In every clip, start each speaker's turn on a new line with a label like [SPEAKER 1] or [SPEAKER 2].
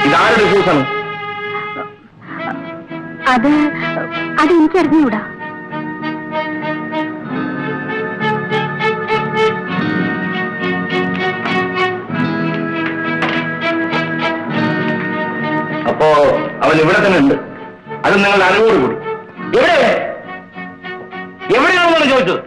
[SPEAKER 1] ഇതാരുടെ ഡിവോഴ്സാണ്?
[SPEAKER 2] അത് എനിക്കറിഞ്ഞൂടാ.
[SPEAKER 1] അപ്പോ അവൻ ഇവിടെ തന്നെ ഉണ്ട്. അത് നിങ്ങളുടെ അറിവോടുകൂടി. എവിടെയാണെന്നാണ് ചോദിച്ചത്?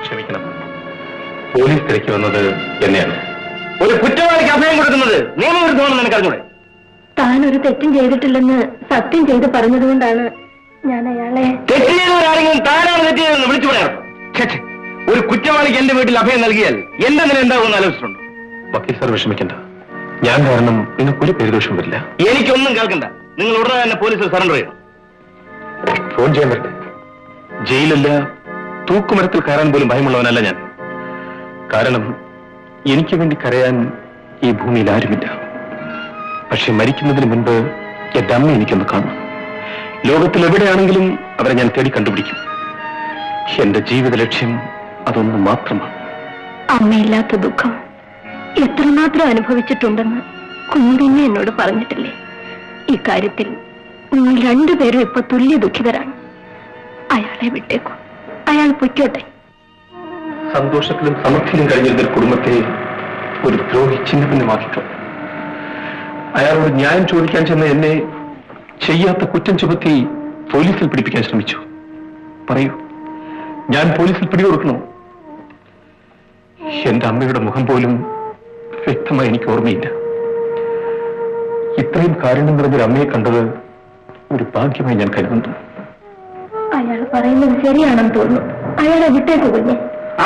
[SPEAKER 3] ക്ഷമിക്കണം, പോലീസ് തിരക്കി വന്നത് എന്നെയാണ്.
[SPEAKER 1] ഒരു കുറ്റവാളിക്ക് അഭയം കൊടുക്കുന്നത് നിയമവിരുദ്ധമാണെന്ന് എനിക്കറിഞ്ഞൂടെ?
[SPEAKER 2] താൻ ഒരു തെറ്റും ചെയ്തിട്ടില്ലെന്ന് സത്യം ചെയ്ത് പറഞ്ഞതുകൊണ്ടാണ് ഞാൻ അയാളെ.
[SPEAKER 1] തെറ്റ് ചെയ്തവരാരെങ്കിലും താനാണ് തെറ്റ് ചെയ്തതെന്ന് വിളിച്ചു പറയാം. ഒരു കുറ്റവാളിക്ക് എന്റെ വീട്ടിൽ അഭയം നൽകിയാൽ എന്റെ നില എന്താകുമെന്ന് ആലോചിച്ചിട്ടുണ്ടോ?
[SPEAKER 3] വക്കീൽ സാർ വിഷമിക്കണ്ട, ഞാൻ കാരണം നിങ്ങൾക്കൊരു പേരുദോഷം വരില്ല.
[SPEAKER 1] എനിക്കൊന്നും കേൾക്കണ്ട. നിങ്ങൾ ഉടനെ തന്നെ പോലീസിൽ സറണ്ടർ ചെയ്യണം.
[SPEAKER 3] ഫോൺ ചെയ്യാൻ പറ്റേ? ജയിലല്ല, തൂക്കുമരത്തിൽ കയറാൻ പോലും ഭയമുള്ളവനല്ല ഞാൻ. കാരണം എനിക്ക് വേണ്ടി കരയാൻ ഈ ഭൂമിയിൽ ആരുമില്ല. പക്ഷെ മരിക്കുന്നതിന് മുൻപ് എന്റെ അമ്മ എനിക്കൊന്ന് കാണും. ലോകത്തിൽ എവിടെയാണെങ്കിലും അവരെ ഞാൻ തേടി കണ്ടുപിടിക്കും. എന്റെ ജീവിത ലക്ഷ്യം അതൊന്നു മാത്രമാണ്.
[SPEAKER 2] അമ്മയില്ലാത്ത ദുഃഖം എത്രമാത്രം അനുഭവിച്ചിട്ടുണ്ടെന്ന് കുഞ്ഞിനെ എന്നോട് പറഞ്ഞിട്ടില്ലേ? ഇക്കാര്യത്തിൽ നിങ്ങൾ രണ്ടുപേരും ഇപ്പൊ തുല്യ ദുഃഖിതരാണ്. അയാളെ വിട്ടേക്കൂ, അയാൾ പൊയ്ക്കോട്ടെ.
[SPEAKER 3] സന്തോഷത്തിലും സമൃദ്ധിയിലും കഴിഞ്ഞിരുന്ന ഒരു കുടുംബത്തെ ഒരു ദ്രോഹി ചിഹ്നഭിന്നമാക്കിക്കൾ. അയാളോട് ന്യായം ചോദിക്കാൻ ചെന്ന എന്നെ ചെയ്യാത്ത കുറ്റം ചുമത്തി പോലീസിൽ പിടിപ്പിക്കാൻ ശ്രമിച്ചു. പറയൂ, ഞാൻ പോലീസിൽ പിടികൊടുക്കണോ? എന്റെ അമ്മയുടെ മുഖം പോലും വ്യക്തമായി എനിക്ക് ഓർമ്മയില്ല. ഇത്രയും കാരുണ്യം നിറഞ്ഞൊരു അമ്മയെ കണ്ടത് ഒരു ഭാഗ്യമായി ഞാൻ കരുതുന്നു.
[SPEAKER 2] അയാൾ പറയുന്നത് ശരിയാണെന്ന് തോന്നുന്നു. അയാളെ വിട്ടേക്കു കുഞ്ഞെ.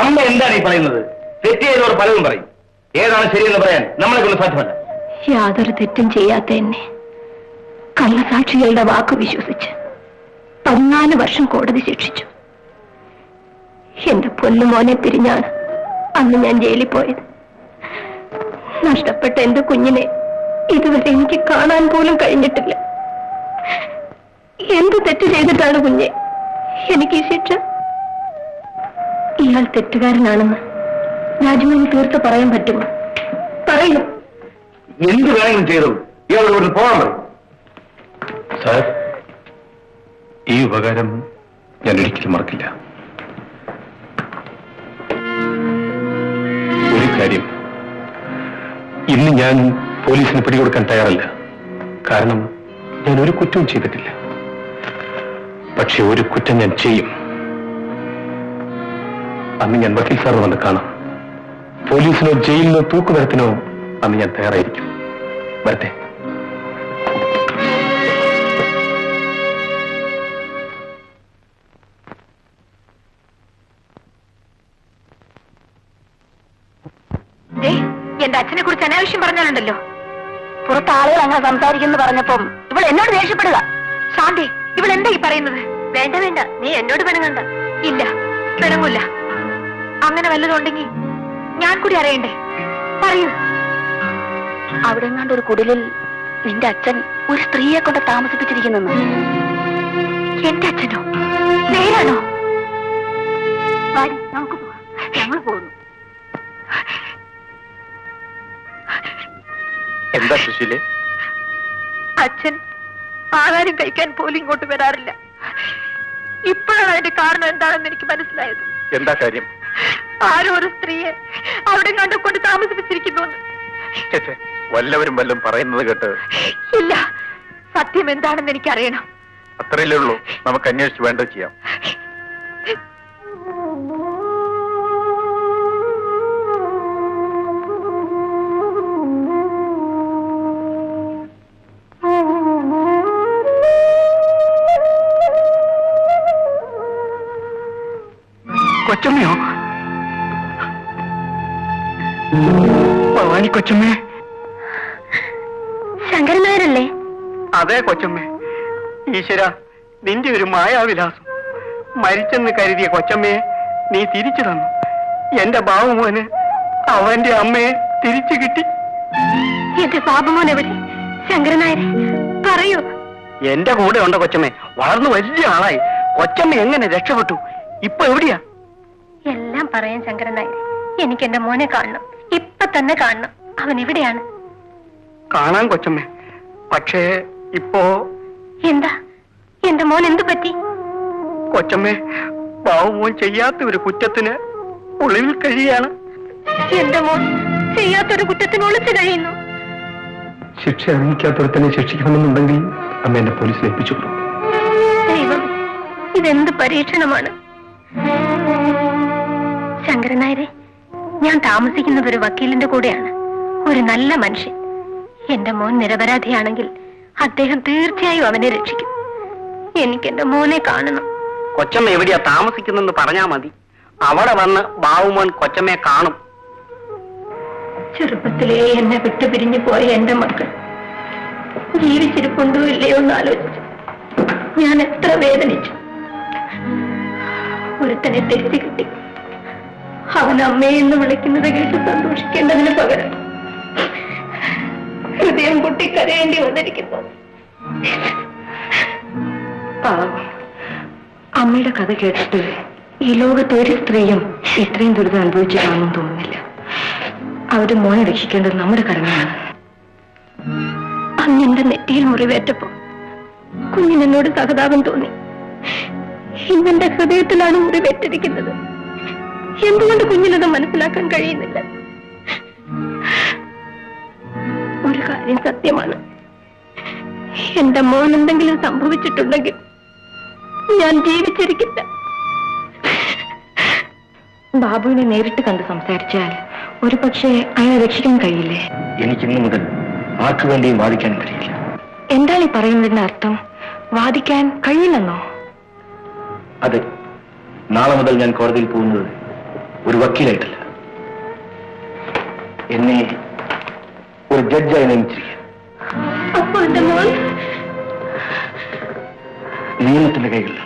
[SPEAKER 1] അമ്മ എന്താണ് ഈ പറയുന്നത്? തെറ്റ് ചെയ്തവർ പലതും പറയും. ഏതാണ് ശരിയെന്ന് പറയാൻ നമ്മളെ കൊണ്ട് സാധ്യമല്ല.
[SPEAKER 2] യാതൊരു തെറ്റും ചെയ്യാത്ത എന്നെ കള്ളസാക്ഷികളുടെ വാക്ക് വിശ്വസിച്ച് 14 വർഷം കോടതി ശിക്ഷിച്ചു. എന്റെ പൊന്നുമോനെ പിരിഞ്ഞാണ് അന്ന് ഞാൻ ജയിലിൽ പോയത്. നഷ്ടപ്പെട്ട എന്റെ കുഞ്ഞിനെ ഇതുവരെ എനിക്ക് കാണാൻ പോലും കഴിഞ്ഞിട്ടില്ല. എന്ത് തെറ്റ് ചെയ്തിട്ടാണ് കുഞ്ഞെ എനിക്ക് ഈ ശിക്ഷ? ഇയാൾ തെറ്റുകാരനാണെന്ന് രാജ്മോഹൻ തീർത്ത് പറയാൻ പറ്റുമോ? പറയൂ.
[SPEAKER 1] എന്ത് വേണമെങ്കിലും ചെയ്തു ഇയാളോട് പോകാൻ പറയും.
[SPEAKER 3] സാർ, ഈ ഉപകാരം ഞാൻ ഒരിക്കലും മറക്കില്ല. ഒരു കാര്യം, ഇന്ന് ഞാൻ പോലീസിന് പിടികൊടുക്കാൻ തയ്യാറല്ല. കാരണം ഞാൻ ഒരു കുറ്റവും ചെയ്തിട്ടില്ല. പക്ഷെ ഒരു കുറ്റം ഞാൻ ചെയ്യും. അന്ന് ഞാൻ വക്കീൽ സാർ വന്ന് കാണാം. പോലീസിനോ ജയിലിനോ തൂക്കുമരത്തിനോ അന്ന് ഞാൻ തയ്യാറായിരിക്കും. വരട്ടെ.
[SPEAKER 2] എന്റെ അച്ഛനെ കുറിച്ച് അനാവശ്യം പറഞ്ഞാലുണ്ടല്ലോ. പുറത്ത് ആളുകൾ അങ്ങനെ സംസാരിക്കുന്നു പറഞ്ഞപ്പം ഇവൾ എന്നോട് ദേഷ്യപ്പെടുക. ശാന്തി, ഇവൾ എന്താ ഈ പറയുന്നത്? വേണ്ട വേണ്ട, നീ എന്നോട് പിണങ്ങണ്ട. ഇല്ല, പിണങ്ങില്ല. അങ്ങനെ വല്ലതും ഉണ്ടെങ്കിൽ ഞാൻ കൂടി അറിയണ്ടേ? പറയൂ. അവിടെ എങ്ങാണ്ട് ഒരു കുടിലിൽ നിന്റെ അച്ഛൻ ഒരു സ്ത്രീയെ കൊണ്ട് താമസിപ്പിച്ചിരിക്കുന്നു. എന്റെ അച്ഛനോ? നേരാണോ? നമുക്ക് പോവാം. ഞങ്ങൾ പോകുന്നു.
[SPEAKER 3] എന്താ സുശീലേ?
[SPEAKER 2] അച്ഛൻ ആഹാരം കഴിക്കാൻ പോലും ഇങ്ങോട്ട് വരാറില്ല. ഇപ്പോഴാണ് അതിന്റെ കാരണം എന്താണെന്ന് എനിക്ക് മനസ്സിലായത്.
[SPEAKER 3] എന്താ കാര്യം?
[SPEAKER 2] ആരോ ഒരു സ്ത്രീയെ അവിടെ കണ്ടുകൊണ്ട് താമസിപ്പിച്ചിരിക്കുന്നു.
[SPEAKER 3] വല്ലവരും വല്ലതും പറയുന്നത് കേട്ട്?
[SPEAKER 2] ഇല്ല, സത്യം എന്താണെന്ന് എനിക്കറിയണം.
[SPEAKER 3] അത്രയല്ലേ ഉള്ളൂ. നമുക്ക് അന്വേഷിച്ച് വേണ്ടത് ചെയ്യാം.
[SPEAKER 1] കൊച്ചമ്മയോ? ഭവാനി കൊച്ചമ്മേ?
[SPEAKER 2] ശങ്കരൻ നായരല്ലേ?
[SPEAKER 1] അതെ കൊച്ചമ്മേ. ഈശ്വര, നിന്റെ ഒരു മായാവിലാസം. മരിച്ചെന്ന് കരുതിയ കൊച്ചമ്മയെ
[SPEAKER 4] നീ തിരിച്ചു തന്നു. എന്റെ ബാബുമോന് അവന്റെ അമ്മയെ തിരിച്ചു കിട്ടി.
[SPEAKER 2] എന്റെ ബാബുമോൻ എവിടെ? ശങ്കരനായരെ പറയൂ.
[SPEAKER 4] എന്റെ കൂടെ ഉണ്ടോ കൊച്ചമ്മേ? വളർന്നു വലിയ ആളായി. കൊച്ചമ്മ എങ്ങനെ രക്ഷപ്പെട്ടു? ഇപ്പൊ എവിടെയാ?
[SPEAKER 2] എല്ലാം പറയാൻ ശങ്കരനായരെ. എനിക്ക് എന്റെ മോനെ കാണണം, ഇപ്പൊ തന്നെ കാണണം. അവൻ എവിടെയാണ്?
[SPEAKER 4] കാണാൻ കൊച്ചമ്മേ, പക്ഷേ ഇപ്പോ
[SPEAKER 2] എന്താ? എന്റെ മോൻ എന്തു പറ്റി?
[SPEAKER 4] കൊച്ചമ്മേ, ബാബുമോൻ ചെയ്യാത്ത ഒരു കുറ്റത്തിന് ഒളിവിൽ കഴിയാണ്.
[SPEAKER 2] എന്റെ മോൻ ചെയ്യാത്തൊരു കുറ്റത്തിന് ഒളിച്ചു കഴിയുന്നു.
[SPEAKER 3] ശിക്ഷ അറിയിക്കാത്തവരെ ശിക്ഷിക്കണമെന്നുണ്ടെങ്കിൽ അമ്മ എന്നെ പോലീസിൽ ഏൽപ്പിച്ചു.
[SPEAKER 2] ദൈവം, ഇതെന്ത് പരീക്ഷണമാണ്? ശങ്കരനായരെ, ഞാൻ താമസിക്കുന്നത് ഒരു വക്കീലിന്റെ കൂടെയാണ്. ഒരു നല്ല മനുഷ്യൻ. എന്റെ മോൻ നിരപരാധിയാണെങ്കിൽ അദ്ദേഹം തീർച്ചയായും അവനെ രക്ഷിക്കും. എനിക്ക് എന്റെ മോനെ കാണണം.
[SPEAKER 4] കൊച്ചമ്മ എവിടെയാ താമസിക്കുന്നെന്ന് പറഞ്ഞാ മതി. അവിടെ വന്ന് ബാബുമോൻ കൊച്ചമ്മയെ കാണും.
[SPEAKER 2] ചെറുപ്പത്തിലേ എന്നെ വിട്ടുപിരിഞ്ഞു പോയ എന്റെ മക്കൾ ജീവിച്ചിരിപ്പുണ്ടോ ഇല്ലയോ എന്ന് ആലോചിച്ചു ഞാൻ എത്ര വേദനിച്ചു. ഒരുത്തനെ തിരിച്ചു കിട്ടി. അവൻ അമ്മയെന്ന് വിളിക്കുന്നത് കേട്ട് സന്തോഷിക്കേണ്ടതിന് പകരം ഹൃദയം പൊട്ടി കരയേണ്ടി വന്നിരിക്കുന്നു. അമ്മയുടെ കഥ കേട്ടിട്ട് ഈ ലോകത്ത് ഒരു സ്ത്രീയും ഇത്രയും ദുരിതം അനുഭവിച്ചു കാണുമെന്ന് തോന്നുന്നില്ല. അവര് മോനെ രക്ഷിക്കേണ്ടത് നമ്മുടെ കടമയാണ്. അന്ന് എന്റെ നെറ്റിയിൽ മുറിവേറ്റപ്പോ കുഞ്ഞിനെന്നോട് സഹതാപം തോന്നി. ഇന്നെന്റെ ഹൃദയത്തിലാണ് മുറിവേറ്റിരിക്കുന്നത്. എന്തുകൊണ്ട് കുഞ്ഞിനത് മനസ്സിലാക്കാൻ കഴിയുന്നില്ല? ഒരു കാര്യം സത്യമാണ്, എന്റെ മോൻ എന്തെങ്കിലും സംഭവിച്ചിട്ടുണ്ടെങ്കിൽ ഞാൻ ജീവിച്ചിരിക്കില്ല. ബാബുവിനെ നേരിട്ട് കണ്ട് സംസാരിച്ചാൽ ഒരു പക്ഷേ അയാളെ രക്ഷിക്കാൻ കഴിയില്ലേ?
[SPEAKER 3] എനിക്കിന്നു മുതൽ ആർക്കു വേണ്ടിയും വാദിക്കാൻ കഴിയില്ല.
[SPEAKER 2] എന്താണ് ഈ പറയുന്നതിന്റെ അർത്ഥം? വാദിക്കാൻ കഴിയില്ലെന്നോ?
[SPEAKER 3] അതെ, നാളെ മുതൽ ഞാൻ കോടതിയിൽ പോകുന്നത് ഒരു വക്കീലായിട്ടല്ല, എന്നെ ഒരു ജഡ്ജായി നിയമിച്ചിരിക്കുക.
[SPEAKER 2] അപ്പോൾ എന്റെ മോൻ
[SPEAKER 3] നിയമത്തിന്റെ കൈകളിൽ.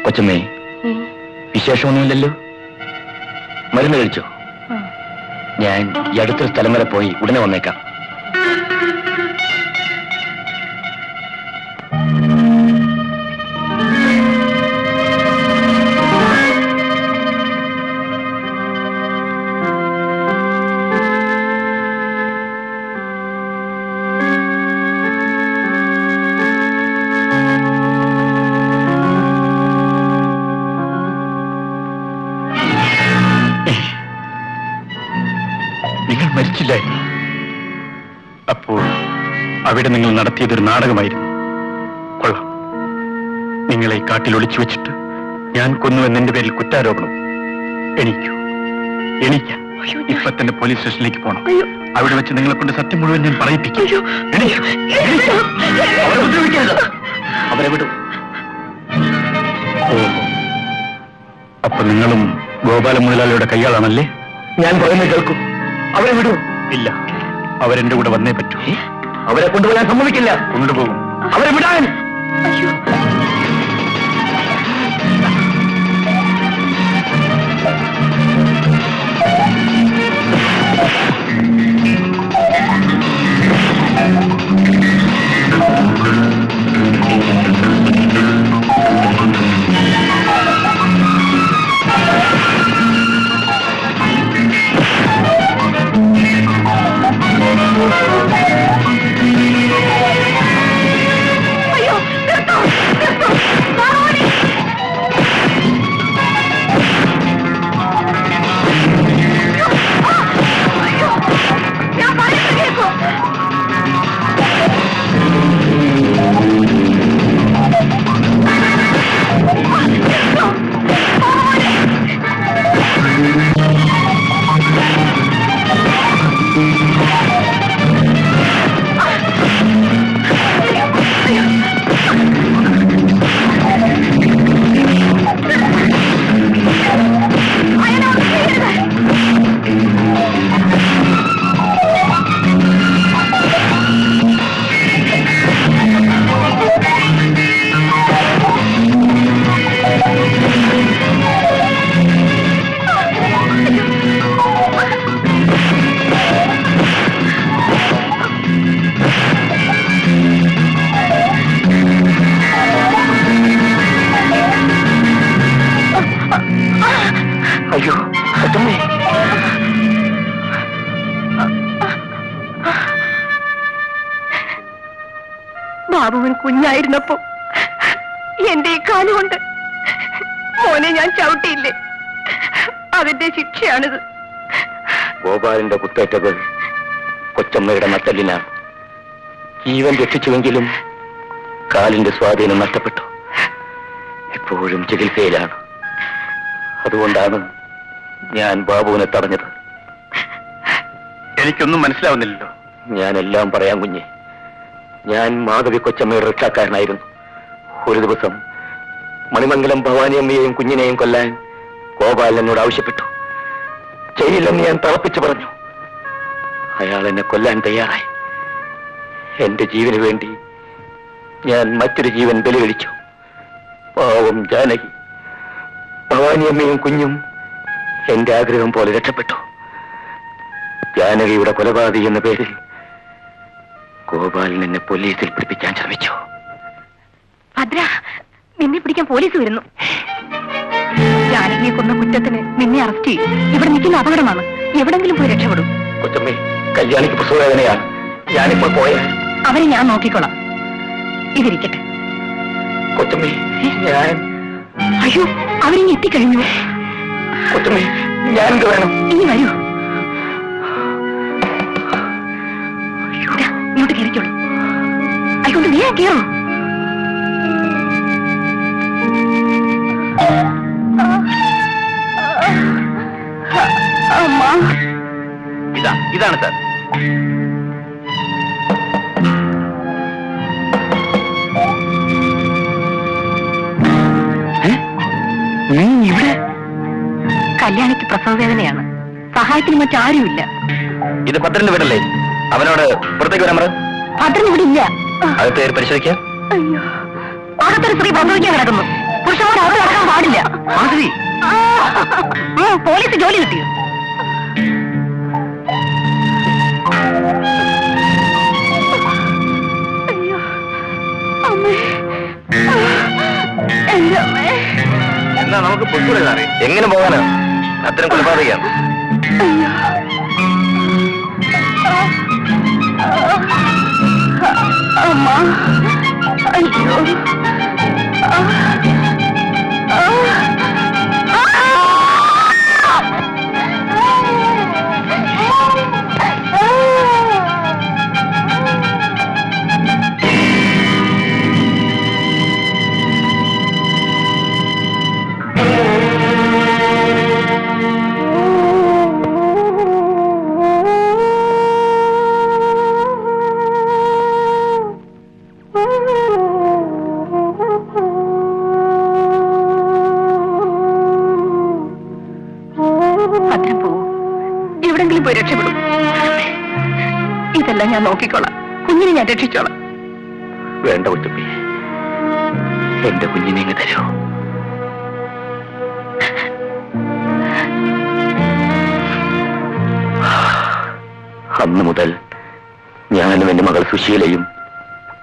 [SPEAKER 3] കൊച്ചമ്മേ, വിശേഷമൊന്നുമില്ലല്ലോ? മരുന്ന് കഴിച്ചോ? ഞാൻ ഈ അടുത്തൊരു സ്ഥലം വരെ പോയി ഉടനെ വന്നേക്കാം. നിങ്ങൾ മരിച്ചില്ലായിരുന്നു. അപ്പോൾ അവിടെ നിങ്ങൾ നടത്തിയതൊരു നാടകമായിരുന്നു. കൊള്ളാം. നിങ്ങളെ കാട്ടിൽ ഒളിച്ചു വെച്ചിട്ട് ഞാൻ കൊന്നുവെന്നെന്റെ പേരിൽ കുറ്റാരോപണം. എണീക്കാം. ഇപ്പൊ തന്നെ പോലീസ് സ്റ്റേഷനിലേക്ക് പോകണം. അവിടെ വെച്ച് നിങ്ങളെ കൊണ്ട് സത്യം മുഴുവൻ ഞാൻ പറയിപ്പിക്കും. അവരെ ഉപദ്രവിക്കരുത്. അവരെ വിടും. ഓ, അപ്പൊ നിങ്ങളും ഗോപാല മുതലാളിയുടെ കൈയാളാണല്ലേ? ഞാൻ പറയുന്നത് കേൾക്കൂ. അവരെ വിടൂ. ഇല്ല, അവരെന്റെ കൂടെ വന്നേ പറ്റൂ. അവരെ കൊണ്ടുപോകാൻ സമ്മതിക്കില്ല. കൊണ്ടുപോകും. അവരെ വിടാൻ.
[SPEAKER 2] ബാബുവിൻ കുഞ്ഞായിരുന്നപ്പോ എന്റെ ഈ കാലുകൊണ്ട് മോനെ ഞാൻ ചവിട്ടിയില്ലേ, അതിന്റെ ശിക്ഷയാണിത്.
[SPEAKER 3] ഗോപാലിന്റെ കുത്തേറ്റകൾ കൊച്ചമ്മയുടെ നട്ടലിനാണ്. ജീവൻ രക്ഷിച്ചുവെങ്കിലും കാലിന്റെ സ്വാധീനം നഷ്ടപ്പെട്ടു. എപ്പോഴും ചികിത്സയിലാണ്. അതുകൊണ്ടാണ് ഞാൻ ബാബുവിനെ തടഞ്ഞത്. എനിക്കൊന്നും മനസ്സിലാവുന്നില്ലല്ലോ. ഞാനെല്ലാം പറയാം കുഞ്ഞെ. ഞാൻ മാധവി കൊച്ചമ്മയുടെ രക്ഷാക്കാരനായിരുന്നു. ഒരു ദിവസം മണിമംഗലം ഭവാനിയമ്മയെയും കുഞ്ഞിനെയും കൊല്ലാൻ ഗോപാലൻ എന്നോട് ആവശ്യപ്പെട്ടു. ചെയ്യില്ലെന്ന് ഞാൻ തറപ്പിച്ചു പറഞ്ഞു. അയാൾ എന്നെ കൊല്ലാൻ തയ്യാറായി. എന്റെ ജീവന് വേണ്ടി ഞാൻ മറ്റൊരു ജീവൻ ബലി കഴിച്ചു. പാവം ജാനകി. ഭവാനിയമ്മയും കുഞ്ഞും എന്റെ ആഗ്രഹം പോലെ രക്ഷപ്പെട്ടു. ജാനകിയുടെ കൊലപാതകി എന്ന പേരിൽ ഗോപാലൻ എന്നെ പോലീസിൽ പിടിപ്പിക്കാൻ ശ്രമിച്ചു.
[SPEAKER 2] ഭദ്ര, നിന്നെ പിടിക്കാൻ പോലീസ് വരുന്നു. ജാനകിയെ കൊന്ന കുറ്റത്തിന് നിന്നെ അറസ്റ്റ് ചെയ്യും. ഇവിടെ നിൽക്കുന്ന അപകടമാണ്. എവിടെങ്കിലും പോയി രക്ഷപ്പെടും.
[SPEAKER 3] കൊച്ചമ്മേ, കല്യാണിക്ക് പ്രസവവേദനയാണ്. ഞാനിപ്പോൾ പോയാൽ
[SPEAKER 2] അവരെ ഞാൻ നോക്കിക്കോളാം. ഇതിരിക്കട്ടെ.
[SPEAKER 3] കൊച്ചമ്മേ, ഞാൻ
[SPEAKER 2] അയ്യോ, അവരിങ്ങ് എത്തിക്കഴിഞ്ഞു.
[SPEAKER 3] കൊച്ചമ്മേ, ഞാൻ എന്ത് വേണം?
[SPEAKER 2] ഇനി വരൂ. ഇങ്ങോട്ട് കയറിക്കോളൂ. ആയിക്കൊണ്ട് നീ കയറോ?
[SPEAKER 3] ഇതാണ് സാർ. നീ ഇവിടെ?
[SPEAKER 2] കല്യാണിക്ക് പ്രസവവേദനയാണ്. സഹായത്തിന് മറ്റാരുമില്ല.
[SPEAKER 3] ഇത് ഭദ്രന്റെ വീടല്ലേ? അവനോട് പുറത്തേക്ക് വരാൻ പറ.
[SPEAKER 2] ഭദ്രൻ ഇവിടെ ഇല്ല.
[SPEAKER 3] അകത്ത് കയറി പരിശോധിക്കാം.
[SPEAKER 2] അയ്യോ, അകത്തൊരു സ്ത്രീ പ്രസവിക്കാൻ കിടക്കുന്നു. പുരുഷന്മാർ അവിടെ നടക്കാൻ പാടില്ല.
[SPEAKER 3] മാധവി,
[SPEAKER 2] പോലീസ് ജോലി കിട്ടിയോ? അയ്യോ, അമ്മേ, എന്റെ അമ്മേ.
[SPEAKER 3] എന്നാ നമുക്ക് പൊട്ടൂടെ സാറേ? എങ്ങനെ പോകാനാ? അത്തരം കൊലപാതകയാണ്.
[SPEAKER 2] അയ്യോ, അമ്മ, അയ്യോ, ഭദ്രം പോവൂ. എവിടെങ്കിലും പോയി രക്ഷപ്പെടും. ഇതെല്ലാം ഞാൻ നോക്കിക്കോളാം. കുഞ്ഞിനെ ഞാൻ രക്ഷിച്ചോളാം.
[SPEAKER 3] വേണ്ട കൊച്ചമ്മേ, എന്റെ കുഞ്ഞിനെ ഇങ്ങ് തരൂ. അന്ന് മുതൽ ഞാനും എന്റെ മകൾ സുശീലയും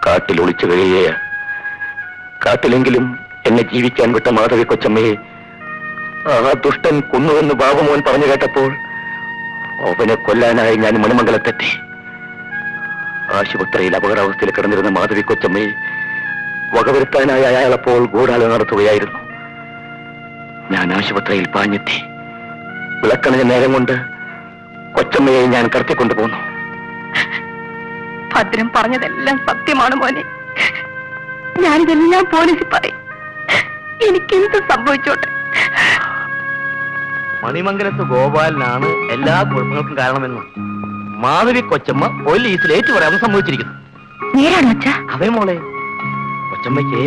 [SPEAKER 3] കാട്ടിൽ ഒളിച്ചു കഴിയുകയാണ്. കാട്ടിലെങ്കിലും എന്നെ ജീവിക്കാൻ വിട്ട മാധവി കൊച്ചമ്മയെ ആ ദുഷ്ടൻ കൊന്നുവെന്ന് ബാബുമോൻ പറഞ്ഞു കേട്ടപ്പോൾ അവനെ കൊല്ലാനായി ഞാൻ മണിമംഗലത്തെത്തി. ആശുപത്രിയിൽ അപകടാവസ്ഥയിൽ കിടന്നിരുന്ന മാധവി കൊച്ചമ്മയെ വകവരുത്താനായി അയാളപ്പോൾ ഗൂഢാലോചന നടത്തുകയായിരുന്നു. ഞാൻ ആശുപത്രിയിൽ പാഞ്ഞെത്തി. വിളക്കണഞ്ഞ നേരം കൊണ്ട് കൊച്ചമ്മയെ ഞാൻ കടത്തിക്കൊണ്ടുപോന്നു.
[SPEAKER 2] ഭദ്രം പറഞ്ഞതെല്ലാം സത്യമാണ് മോനെ. ഞാനിതെല്ലാം പോലീസിൽ പറയും. എനിക്കെന്ത് സംഭവിച്ചോട്ടെ.
[SPEAKER 3] മണിമംഗലത്ത് ഗോപാലനാണ് എല്ലാ കുഴപ്പങ്ങൾക്കും കാരണമെന്ന് മാധവി കൊച്ചമ്മ പോലീസിൽ ഏറ്റുപറയാൻ സംഭവിച്ചിരിക്കുന്നു.
[SPEAKER 2] നേരാണോ അച്ഛാ?
[SPEAKER 3] അവൻ മോളെ, കൊച്ചമ്മയ്ക്ക്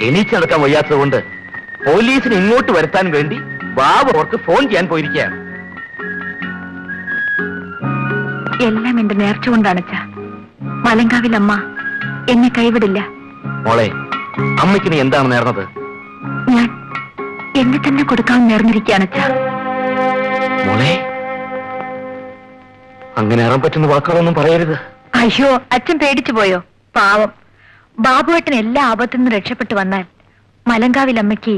[SPEAKER 3] എണീച്ച് നടക്കാൻ വയ്യാത്തത് കൊണ്ട് പോലീസിന് ഇങ്ങോട്ട് വരുത്താൻ വേണ്ടി ബാബു അവർക്ക് ഫോൺ ചെയ്യാൻ പോയിരിക്കുകയാണ്.
[SPEAKER 2] എല്ലാം എന്റെ നേർച്ച കൊണ്ടാണ് അച്ഛാ. മലങ്കാവിൽ അമ്മ എന്നെ കൈവിടില്ല.
[SPEAKER 3] മോളെ, അമ്മയ്ക്ക് നീ എന്താണ് നേർന്നത്?
[SPEAKER 2] ഞാൻ എന്നെ തന്നെ കൊടുക്കാൻ നേർന്നിരിക്കുകയാണ് അച്ഛാ.
[SPEAKER 3] മോളെ, അങ്ങനെ അറിയാൻ പറ്റുന്ന വാക്കുകളൊന്നും പറയരുത്.
[SPEAKER 2] അയ്യോ, അച്ഛൻ പേടിച്ചു പോയോ? പാവം ബാബുവേട്ടൻ എല്ലാ ആപത്തിൽ നിന്ന് രക്ഷപ്പെട്ടു വന്നാൽ മലങ്കാവിൽ അമ്മയ്ക്ക്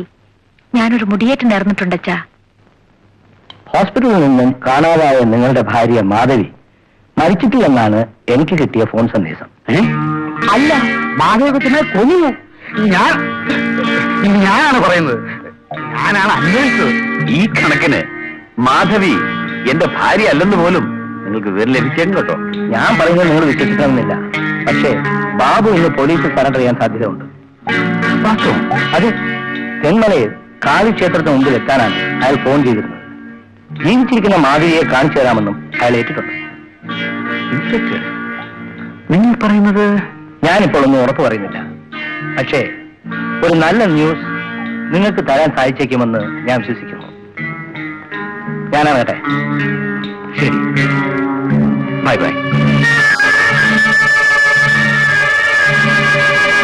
[SPEAKER 2] ഞാനൊരു മുടിയേറ്റ് നേർന്നിട്ടുണ്ട് അച്ഛാ.
[SPEAKER 5] ഹോസ്പിറ്റലിൽ നിന്നും കാണാതായ നിങ്ങളുടെ ഭാര്യ മാധവി മരിച്ചിട്ടില്ലെന്നാണ് എനിക്ക് കിട്ടിയ ഫോൺ സന്ദേശം.
[SPEAKER 2] അല്ല,
[SPEAKER 5] മാധവ കൊച്ചിനെ കൊന്നു.
[SPEAKER 3] ഞാനാണ് പറയുന്നത്, ഞാനാണ് അന്വേഷിച്ചത്. ഈ കണക്കിന് മാധവി എന്റെ ഭാര്യ അല്ലെന്ന് പോലും നിങ്ങൾക്ക് വിവരം ലഭിച്ചേക്കും കേട്ടോ.
[SPEAKER 5] ഞാൻ പറയുന്നത് നിങ്ങൾ വിശ്വസിക്കണമെന്നില്ല. പക്ഷേ ബാബു ഇന്ന് പോലീസിൽ സറണ്ടർ ചെയ്യാൻ സാധ്യതയുണ്ട്. അത് തെന്മലയിൽ കാളിക്ഷേത്രത്തിന് മുമ്പിൽ എത്താനാണ് അയാൾ ഫോൺ ചെയ്തിരുന്നത്. ജീവിച്ചിരിക്കുന്ന മാധവിയെ കാണിച്ചു തരാമെന്നും അയാൾ ഏറ്റിട്ടുണ്ട്.
[SPEAKER 3] നിങ്ങൾ പറയുന്നത്?
[SPEAKER 5] ഞാനിപ്പോൾ ഒന്നും ഉറപ്പ് പറയുന്നില്ല. പക്ഷേ ഒരു നല്ല ന്യൂസ് നിങ്ങൾക്ക് തരാൻ സാധിച്ചേക്കുമെന്ന് ഞാൻ വിശ്വസിക്കുന്നു. ഞാനാകട്ടെ.
[SPEAKER 3] ശരി, ബൈ ബൈ.